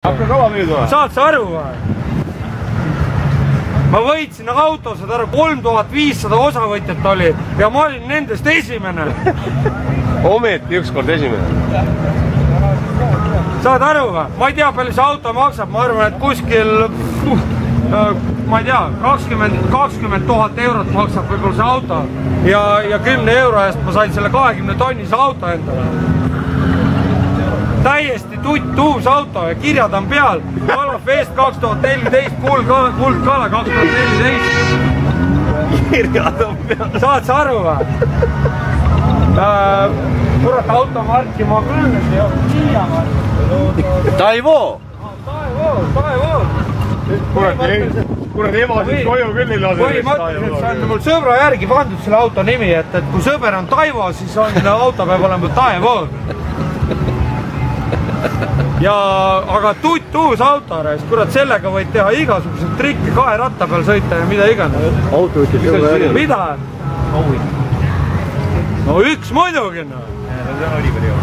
hakka kava müüd või? Saad sa aru või? Ma võitsin auto, saad aru, 3500 osavõtjat oli ja ma olin nendest esimene. Ometi ükskord esimene. Saad aru või? Ma ei tea, palju see auto maksab, ma arvan, et kuskil, ma ei tea, 20 000 eurot maksab võib-olla see auto ja 10 euro eest ma sain selle 20 tonnise auto endale. Täiesti uus auto ja kirjad on peal. Olaf Eest 2014, Kuldkala 2014. Kirjad on peal. Saad sa aru või? Kurat automarki ma küll nüüd ei ole. Kiia marki. Taivo! Taivo! Kurat emasid koju küll ei lase. Põhimõtteliselt see on mul sõbra järgi pandud selle auto nimi, et kui sõber on Taivo, siis on auto peab olema Taivo. Aga uus auto, kurat, sellega võid teha igasugused trikke, 2 ratta peal sõita ja mida iganes. Auto ütleb sõbra järgi. Mida? No üks muidugi. See oli periood.